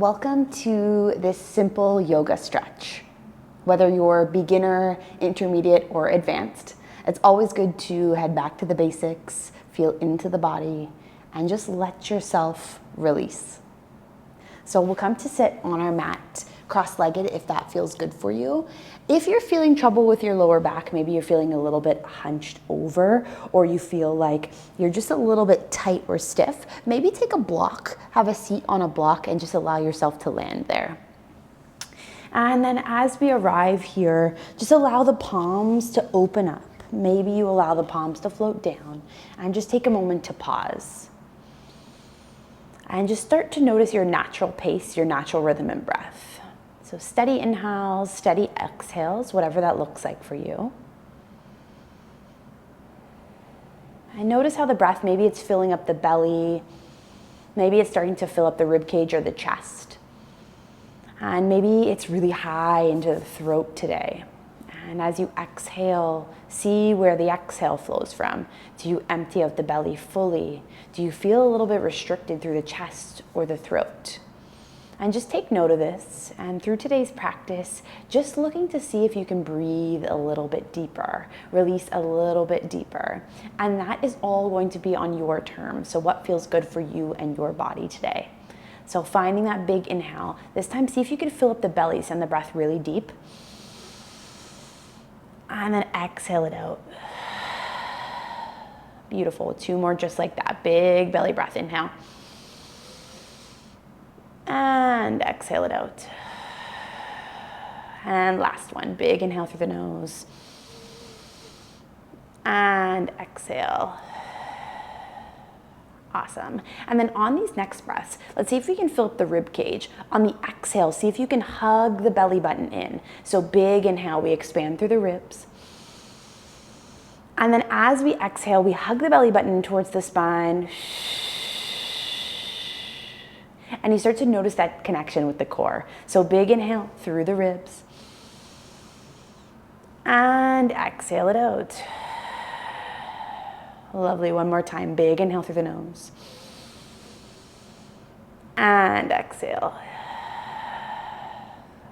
Welcome to this simple yoga stretch. Whether you're beginner, intermediate, or advanced, it's always good to head back to the basics, feel into the body, and just let yourself release. So we'll come to sit on our mat, cross-legged if that feels good for you. If you're feeling trouble with your lower back, maybe you're feeling a little bit hunched over, or you feel like you're just a little bit tight or stiff, maybe take a block, have a seat on a block, and just allow yourself to land there. And then as we arrive here, just allow the palms to open up. Maybe you allow the palms to float down, and just take a moment to pause. And just start to notice your natural pace, your natural rhythm and breath. So steady inhales, steady exhales, whatever that looks like for you. And notice how the breath, maybe it's filling up the belly, maybe it's starting to fill up the rib cage or the chest. And maybe it's really high into the throat today. And as you exhale, see where the exhale flows from. Do you empty out the belly fully? Do you feel a little bit restricted through the chest or the throat? And just take note of this. And through today's practice, just looking to see if you can breathe a little bit deeper, release a little bit deeper. And that is all going to be on your terms. So what feels good for you and your body today? So finding that big inhale. This time, see if you can fill up the belly, send the breath really deep. And then exhale it out. Beautiful. 2 more just like that. Big belly breath. Inhale. And exhale it out. And last one. Big inhale through the nose. And exhale. Awesome. And then on these next breaths, let's see if we can fill up the rib cage. On the exhale, see if you can hug the belly button in. So big inhale, we expand through the ribs. And then as we exhale, we hug the belly button towards the spine. And you start to notice that connection with the core. So big inhale through the ribs. And exhale it out. Lovely, one more time. Big inhale through the nose. And exhale.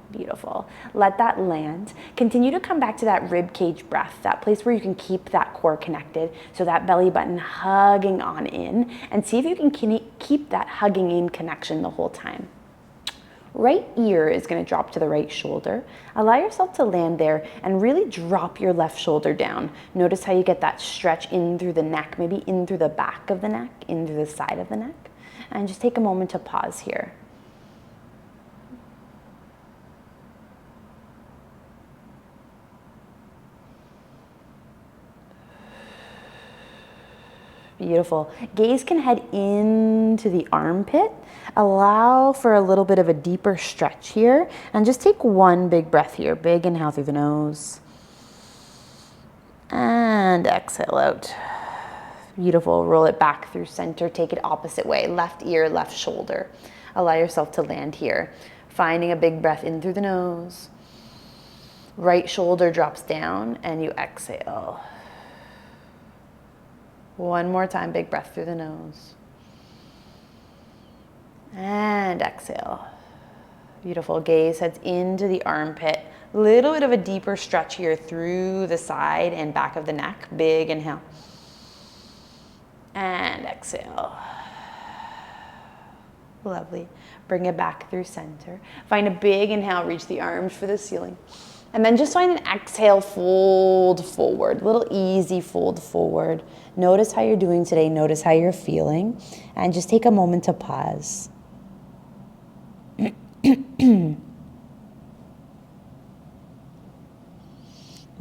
Beautiful. Let that land. Continue to come back to that rib cage breath, that place where you can keep that core connected. So that belly button hugging on in, and see if you can keep that hugging in connection the whole time. Right ear is going to drop to the right shoulder. Allow yourself to land there and really drop your left shoulder down. Notice how you get that stretch in through the neck, maybe in through the back of the neck, in through the side of the neck. And just take a moment to pause here. Beautiful. Gaze can head into the armpit. Allow for a little bit of a deeper stretch here. And just take one big breath here. Big inhale through the nose. And exhale out. Beautiful. Roll it back through center. Take it opposite way. Left ear, left shoulder. Allow yourself to land here. Finding a big breath in through the nose. Right shoulder drops down and you exhale. One more time, big breath through the nose. And exhale. Beautiful. Gaze heads into the armpit. Little bit of a deeper stretch here through the side and back of the neck. Big inhale. And exhale. Lovely. Bring it back through center. Find a big inhale, reach the arms for the ceiling. And then just find an exhale, fold forward. Little easy fold forward. Notice how you're doing today. Notice how you're feeling. And just take a moment to pause.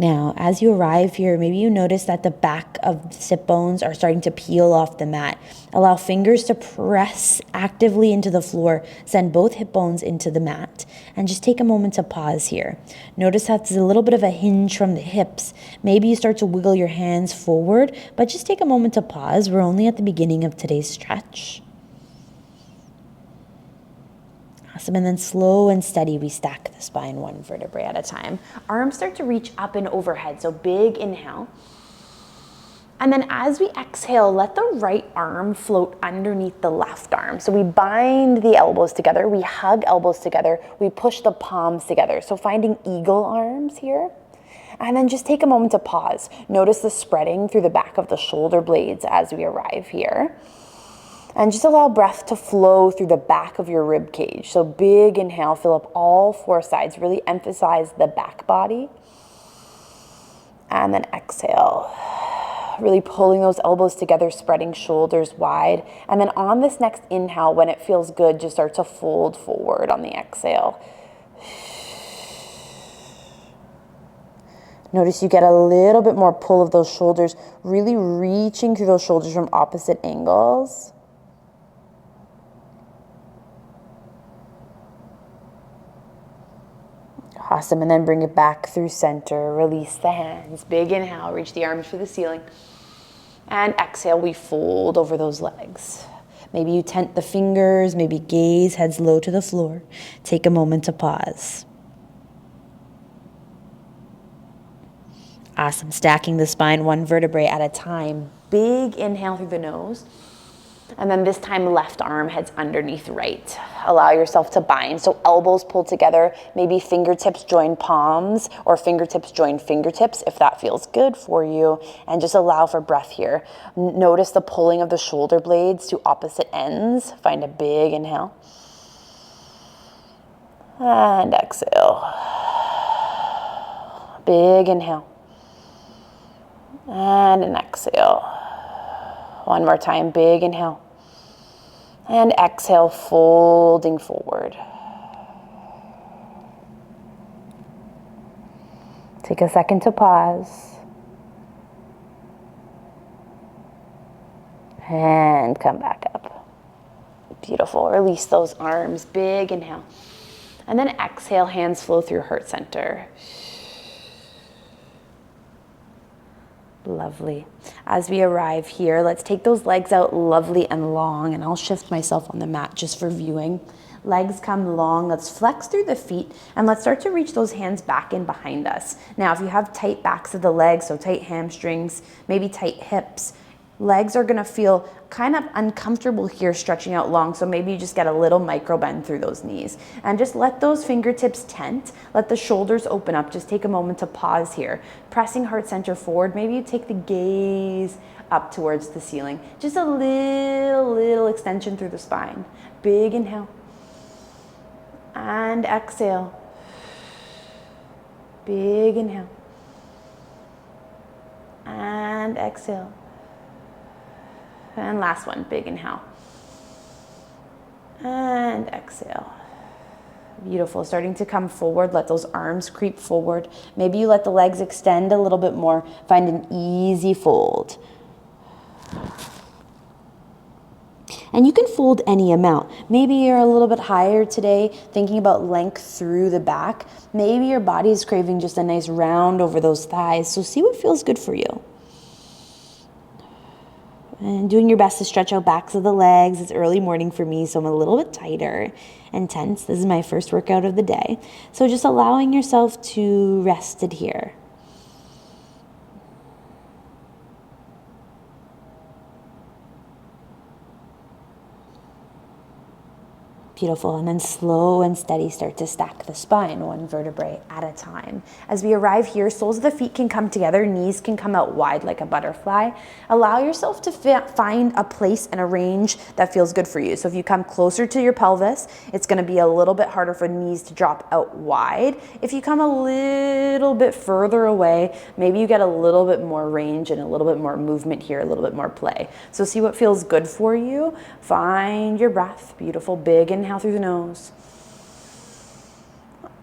Now, as you arrive here, maybe you notice that the back of the sit bones are starting to peel off the mat. Allow fingers to press actively into the floor. Send both hip bones into the mat. And just take a moment to pause here. Notice that there's a little bit of a hinge from the hips. Maybe you start to wiggle your hands forward, but just take a moment to pause. We're only at the beginning of today's stretch. Awesome. And then slow and steady, we stack the spine one vertebrae at a time. Arms start to reach up and overhead. So big inhale. And then as we exhale, let the right arm float underneath the left arm. So we bind the elbows together, we hug elbows together, we push the palms together. So finding eagle arms here. And then just take a moment to pause. Notice the spreading through the back of the shoulder blades as we arrive here. And just allow breath to flow through the back of your rib cage. So big inhale, fill up all four sides. Really emphasize the back body. And then exhale. Really pulling those elbows together, spreading shoulders wide. And then on this next inhale, when it feels good, just start to fold forward on the exhale. Notice you get a little bit more pull of those shoulders, really reaching through those shoulders from opposite angles. Awesome, and then bring it back through center. Release the hands. Big inhale, reach the arms for the ceiling. And exhale, we fold over those legs. Maybe you tent the fingers, maybe gaze heads low to the floor. Take a moment to pause. Awesome, stacking the spine one vertebrae at a time. Big inhale through the nose. And then this time, left arm heads underneath right. Allow yourself to bind. So elbows pull together, maybe fingertips join palms or fingertips join fingertips if that feels good for you. And just allow for breath here. Notice the pulling of the shoulder blades to opposite ends. Find a big inhale. And exhale. Big inhale. And an exhale. One more time, big inhale. And exhale, folding forward. Take a second to pause. And come back up. Beautiful. Release those arms, big inhale. And then exhale, hands flow through heart center. Lovely. As we arrive here, let's take those legs out lovely and long, and I'll shift myself on the mat just for viewing. Legs come long, let's flex through the feet, and let's start to reach those hands back in behind us. Now, if you have tight backs of the legs, so tight hamstrings, maybe tight hips, legs are gonna feel kind of uncomfortable here stretching out long, so maybe you just get a little micro bend through those knees. And just let those fingertips tent, let the shoulders open up. Just take a moment to pause here. Pressing heart center forward, maybe you take the gaze up towards the ceiling. Just a little extension through the spine. Big inhale. And exhale. Big inhale. And exhale. And last one, big inhale. And exhale. Beautiful, starting to come forward. Let those arms creep forward. Maybe you let the legs extend a little bit more. Find an easy fold. And you can fold any amount. Maybe you're a little bit higher today, thinking about length through the back. Maybe your body is craving just a nice round over those thighs. So see what feels good for you. And doing your best to stretch out backs of the legs. It's early morning for me, so I'm a little bit tighter and tense. This is my first workout of the day. So just allowing yourself to rest it here. Beautiful, and then slow and steady start to stack the spine, one vertebrae at a time. As we arrive here, soles of the feet can come together, knees can come out wide like a butterfly. Allow yourself to find a place and a range that feels good for you. So if you come closer to your pelvis, it's gonna be a little bit harder for knees to drop out wide. If you come a little bit further away, maybe you get a little bit more range and a little bit more movement here, a little bit more play. So see what feels good for you. Find your breath. Beautiful, big inhale through the nose.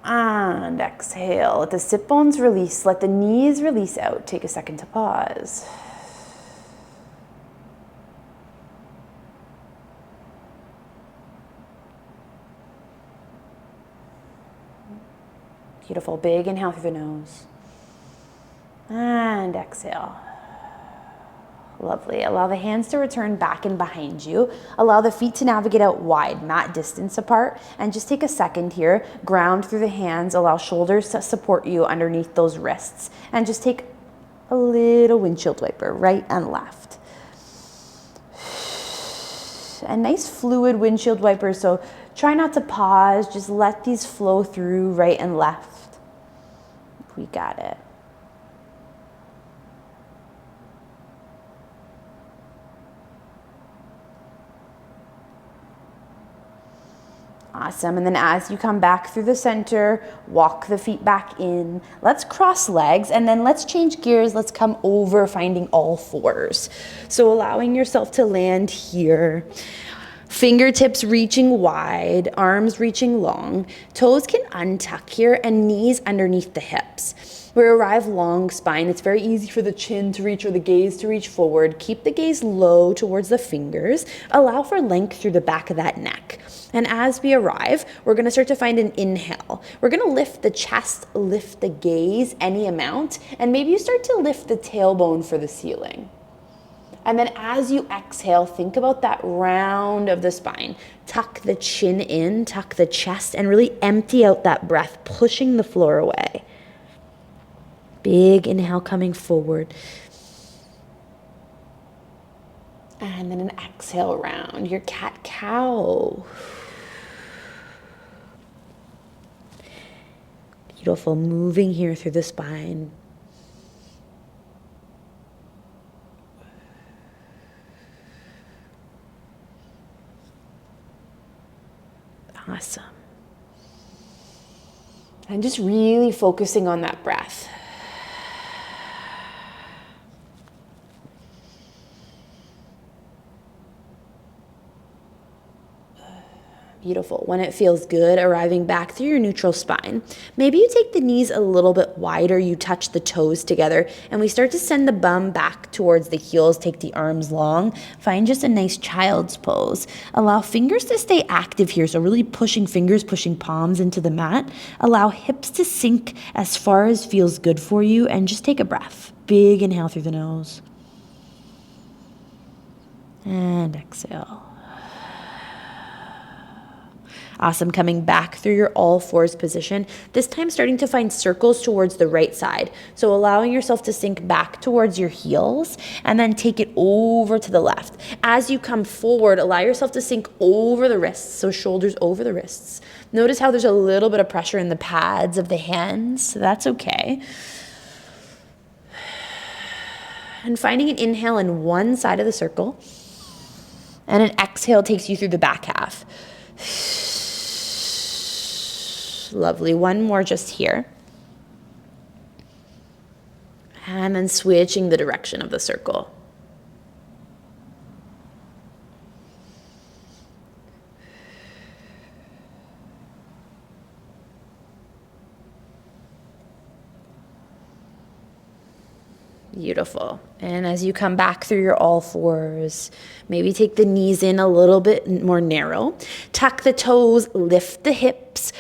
And exhale. Let the sit bones release. Let the knees release out. Take a second to pause. Beautiful. Big inhale through the nose. And exhale. Lovely. Allow the hands to return back and behind you. Allow the feet to navigate out wide, mat distance apart. And just take a second here. Ground through the hands. Allow shoulders to support you underneath those wrists. And just take A little windshield wiper, right and left. A nice fluid windshield wiper, so try not to pause, just let these flow through right and left. We got it. Awesome, and then as you come back through the center, walk the feet back in. Let's cross legs, and then let's change gears. Let's come over, finding all fours. So allowing yourself to land here. Fingertips reaching wide, arms reaching long. Toes can untuck here, and knees underneath the hips. We arrive long spine. It's very easy for the chin to reach or the gaze to reach forward. Keep the gaze low towards the fingers. Allow for length through the back of that neck. And as we arrive, we're gonna start to find an inhale. We're gonna lift the chest, lift the gaze any amount, and maybe you start to lift the tailbone for the ceiling. And then as you exhale, think about that round of the spine. Tuck the chin in, tuck the chest, and really empty out that breath, pushing the floor away. Big inhale coming forward. And then an exhale round, your cat-cow. Beautiful, moving here through the spine. Awesome. And just really focusing on that breath. Beautiful. When it feels good, arriving back through your neutral spine. Maybe you take the knees a little bit wider, you touch the toes together, and we start to send the bum back towards the heels, take the arms long. Find just a nice child's pose. Allow fingers to stay active here, so really pushing fingers, pushing palms into the mat. Allow hips to sink as far as feels good for you, and just take a breath. Big inhale through the nose. And exhale. Awesome, coming back through your all fours position, this time starting to find circles towards the right side. So allowing yourself to sink back towards your heels and then take it over to the left. As you come forward, allow yourself to sink over the wrists, so shoulders over the wrists. Notice how there's a little bit of pressure in the pads of the hands, so that's okay. And finding an inhale in one side of the circle, and an exhale takes you through the back half. Lovely. One more just here. And then switching the direction of the circle. Beautiful. And as you come back through your all fours, maybe take the knees in a little bit more narrow. Tuck the toes, lift the hips.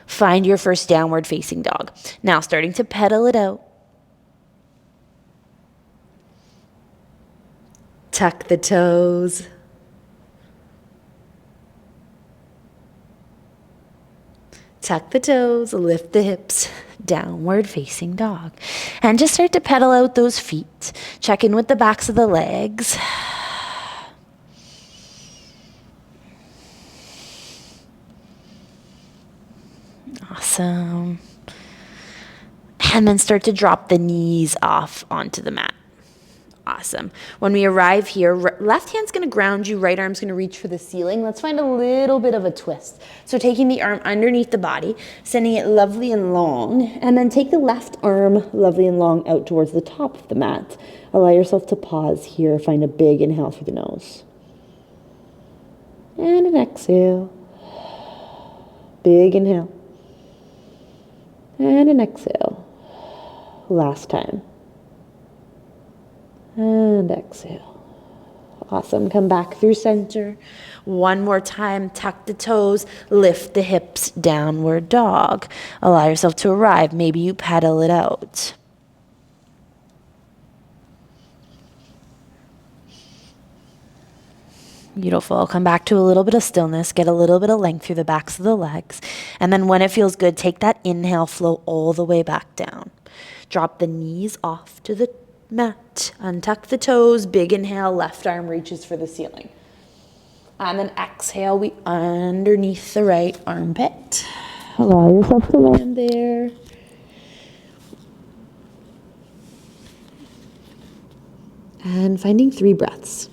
Find your first downward facing dog. Now starting to pedal it out. Tuck the toes. Tuck the toes, lift the hips, downward facing dog. And just start to pedal out those feet. Check in with the backs of the legs. Awesome. And then start to drop the knees off onto the mat. Awesome. When we arrive here, left hand's going to ground you, right arm's going to reach for the ceiling. Let's find a little bit of a twist. So taking the arm underneath the body, sending it lovely and long, and then take the left arm lovely and long out towards the top of the mat. Allow yourself to pause here. Find a big inhale through the nose. And an exhale. Big inhale. And an exhale. Last time. And exhale. Awesome. Come back through center. One more time. Tuck the toes. Lift the hips. Downward dog. Allow yourself to arrive. Maybe you pedal it out. Beautiful. Come back to a little bit of stillness. Get a little bit of length through the backs of the legs. And then when it feels good, take that inhale, flow all the way back down. Drop the knees off to the mat. Untuck the toes, big inhale, left arm reaches for the ceiling. And then exhale, we underneath the right armpit. Allow yourself to land there. And finding 3 breaths.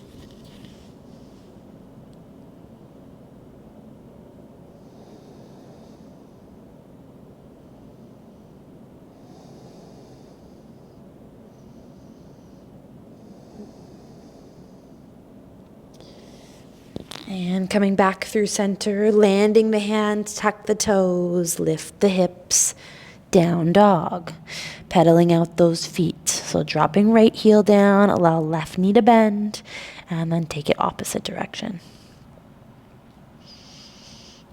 And coming back through center, landing the hands, tuck the toes, lift the hips, down dog. Pedaling out those feet. So dropping right heel down, allow left knee to bend, and then take it opposite direction.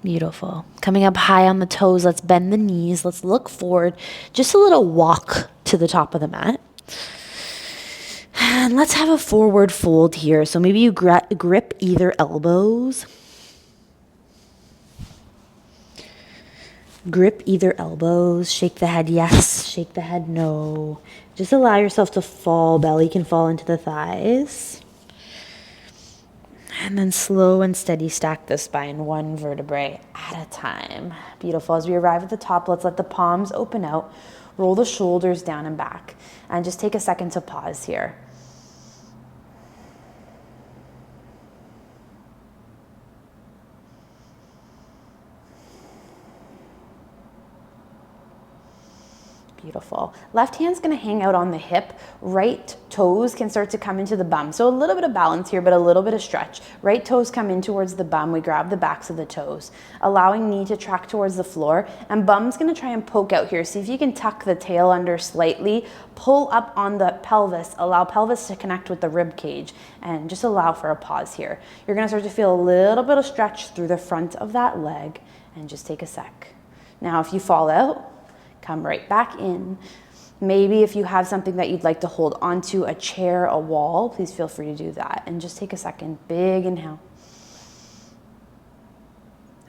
Beautiful. Coming up high on the toes, let's bend the knees. Let's look forward. Just a little walk to the top of the mat. And let's have a forward fold here. So maybe you grip either elbows. Grip either elbows. Shake the head yes, shake the head no. Just allow yourself to fall. Belly can fall into the thighs. And then slow and steady stack the spine 1 vertebrae at a time. Beautiful. As we arrive at the top, let's let the palms open out. Roll the shoulders down and back. And just take a second to pause here. Beautiful. Left hand's gonna hang out on the hip. Right toes can start to come into the bum. So a little bit of balance here, but a little bit of stretch. Right toes come in towards the bum. We grab the backs of the toes, allowing knee to track towards the floor. And bum's gonna try and poke out here. See if you can tuck the tail under slightly. Pull up on the pelvis. Allow pelvis to connect with the rib cage. And just allow for a pause here. You're gonna start to feel a little bit of stretch through the front of that leg. And just take a sec. Now if you fall out, come right back in. Maybe if you have something that you'd like to hold onto, a chair, a wall, please feel free to do that. And just take a second, big inhale.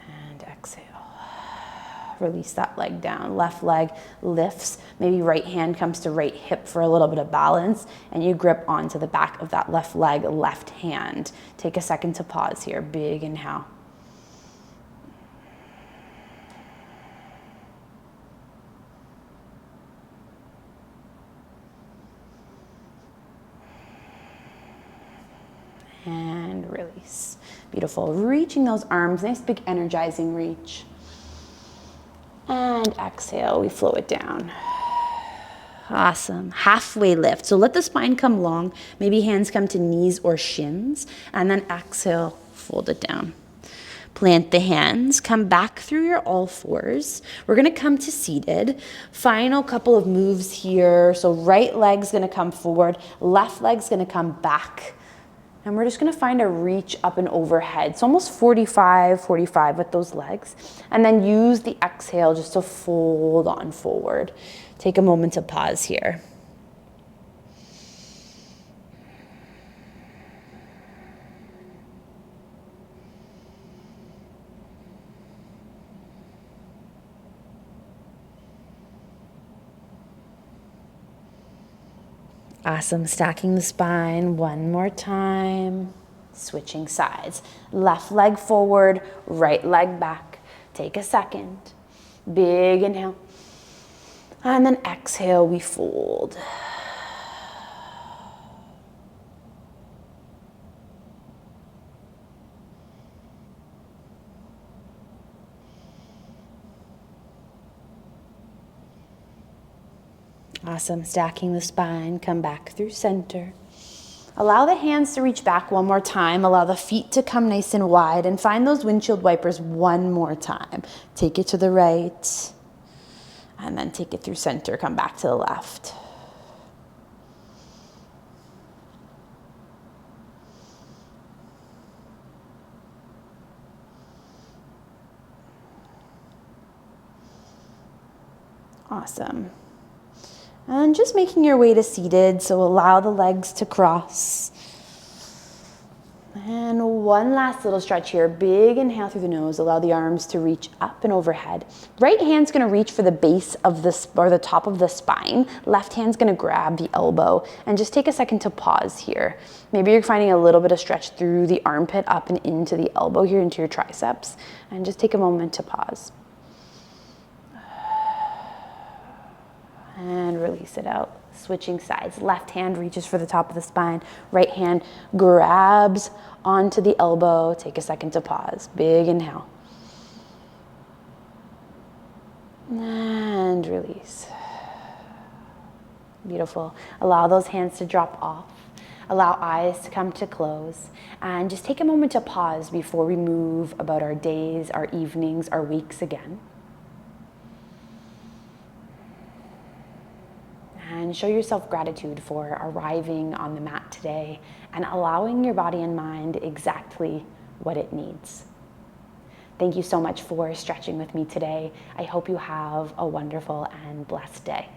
And exhale. Release that leg down. Left leg lifts. Maybe right hand comes to right hip for a little bit of balance. And you grip onto the back of that left leg, left hand. Take a second to pause here, big inhale. And release. Beautiful. Reaching those arms, nice big energizing reach. And exhale, we flow it down. Awesome. Halfway lift. So let the spine come long. Maybe hands come to knees or shins. And then exhale, fold it down. Plant the hands, come back through your all fours. We're gonna come to seated. Final couple of moves here. So right leg's gonna come forward, left leg's gonna come back. And we're just gonna find a reach up and overhead. So almost 45 with those legs. And then use the exhale just to fold on forward. Take a moment to pause here. Awesome, stacking the spine one more time. Switching sides. Left leg forward, right leg back. Take a second. Big inhale. And then exhale, we fold. Awesome, stacking the spine, come back through center. Allow the hands to reach back one more time. Allow the feet to come nice and wide and find those windshield wipers one more time. Take it to the right and then take it through center. Come back to the left. Awesome. And just making your way to seated, so allow the legs to cross. And one last little stretch here. Big inhale through the nose. Allow the arms to reach up and overhead. Right hand's gonna reach for the base of the top of the spine. Left hand's gonna grab the elbow. And just take a second to pause here. Maybe you're finding a little bit of stretch through the armpit up and into the elbow here, into your triceps. And just take a moment to pause. And release it out. Switching sides. Left hand reaches for the top of the spine. Right hand grabs onto the elbow. Take a second to pause. Big inhale. And release. Beautiful. Allow those hands to drop off. Allow eyes to come to close. And just take a moment to pause before we move about our days, our evenings, our weeks again. And show yourself gratitude for arriving on the mat today and allowing your body and mind exactly what it needs. Thank you so much for stretching with me today. I hope you have a wonderful and blessed day.